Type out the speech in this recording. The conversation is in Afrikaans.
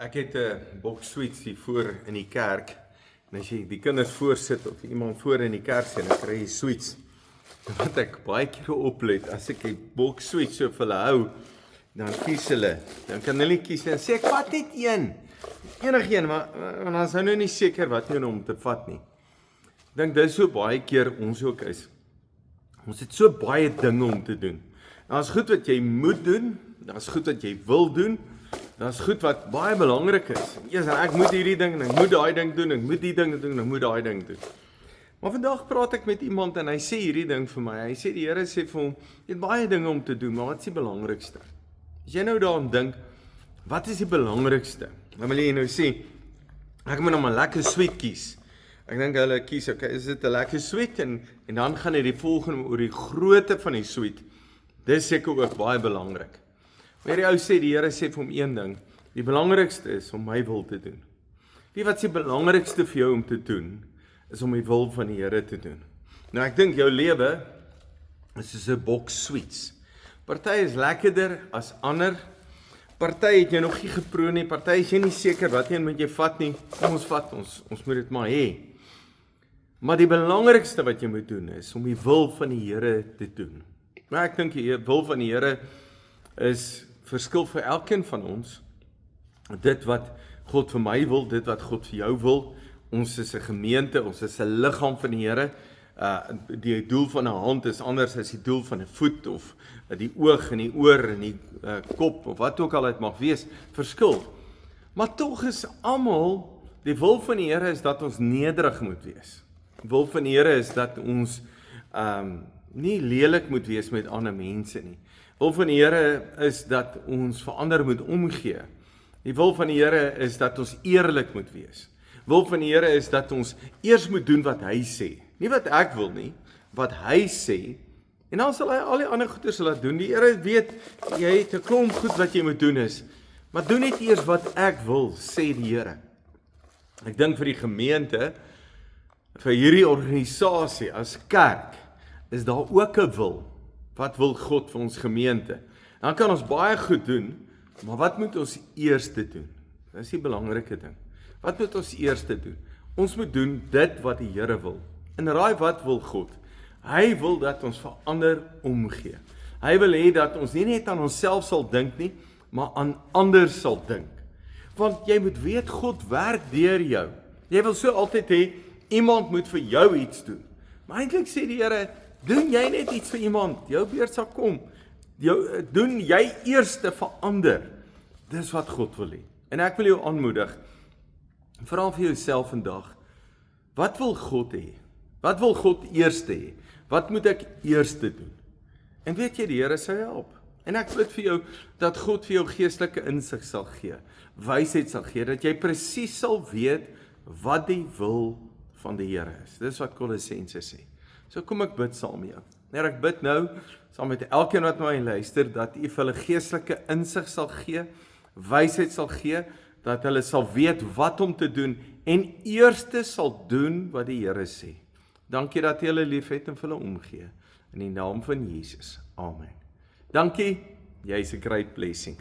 Ek het 'n boks sweets hier voor in die kerk. En as jy die kinders voorsit of iemand voor in die kerk sien, dan kry jy sweets. Wat ek baie keer oplet, as ek die boks sweets so vir hulle hou, dan kies hulle. Dan kan hulle kies en sê ek vat net een. Enigeen, maar dan is nou nie seker wat jy om te vat nie. Ek dink dis so baie keer ons ook is. Ons het so baie dinge om te doen. Daar's goed wat jy moet doen, daar's goed wat jy wil doen. Dit is goed wat baie belangrik is. Eers ek moet hierdie ding en ek moet daai ding doen, ek moet die ding doen, ek moet daai ding doen. Maar vandag praat ek met iemand en hy sê hierdie ding vir my. Hy sê die Here sê vir hom, jy het baie dinge om te doen, maar wat is die belangrikste? As jy nou daaraan dink, wat is die belangrikste? Dan wil jy nou sê, ek moet nou maar lekker sweet kies. Ek dink hulle kies, okay, is dit 'n lekker sweet en dan gaan dit die volgende oor die grootte van die sweet. Dis seker ook baie belangrik. Maar die ou sê, die Here sê vir hom een ding, die belangrikste is om my wil te doen. Wie wat is die belangrikste vir jou om te doen, is om die wil van die Here te doen. Nou ek dink jou lewe is soos 'n boks sweets. Party is lekkerder as ander, party het jy nog nie geproe nie, party is jy nie seker wat een moet jy vat nie, kom ons vat ons moet dit maar hê. Maar die belangrikste wat jy moet doen is om die wil van die Here te doen. Maar ek dink die wil van die Here is verskil vir elkeen van ons. Dit wat God vir my wil, dit wat God vir jou wil. Ons is 'n gemeente, ons is 'n liggaam van die Here. Die doel van 'n hand is anders as die doel van 'n voet of die oog en die oor en die kop of wat ook al dit mag wees, verskil. Maar tog is almal, die wil van die Here is dat ons nederig moet wees. Die wil van die Here is dat ons nie lelik moet wees met ander mense nie. Die wil van die Here is dat ons vir ander moet omgee. Die wil van die Here is dat ons eerlik moet wees. Die wil van die Here is dat ons eers moet doen wat hy sê. Nie wat ek wil nie, wat hy sê. En dan sal hy al die ander goeders laat doen. Die Here weet, jy het 'n klomp goed wat jy moet doen is. Maar doen net eers wat ek wil, sê die Here. Ek dink vir die gemeente, vir hierdie organisasie as kerk, is daar ook 'n wil. Wat wil God vir ons gemeente? Dan kan ons baie goed doen, maar wat moet ons eers doen? Dit is die belangrike ding. Wat moet ons eers doen? Ons moet doen dit wat die Here wil. En raai wat wil God? Hy wil dat ons vir ander omgee. Hy wil hê dat ons nie net aan onsself sal dink nie, maar aan ander sal dink. Want jy moet weet, God werk deur jou. Jy wil so altyd hê, iemand moet vir jou iets doen. Maar eintlik sê die Here, doen jy net iets vir iemand, jou beurt sal kom. Doen jy eerste vir ander. Dis wat God wil hê. En ek wil jou aanmoedig, vra vir jouself vandag, wat wil God hê? Wat wil God eerste hê? Wat moet ek eerste doen? En weet jy, die Here sal help. En ek bid vir jou, dat God vir jou geestelike insig sal gee, wysheid sal gee, dat jy presies sal weet, wat die wil van die Here is. Dis wat Kolossense sê. So kom ek bid saam met jou. En ek bid nou, saam met elkeen wat my luister, dat U vir hulle geestelike insig sal gee, wysheid sal gee, dat hulle sal weet wat om te doen, en eerste sal doen wat die Here sê. Dankie dat U hulle liefhet en vir hulle omgee. In die naam van Jesus. Amen. Dankie, jy is 'n great blessing.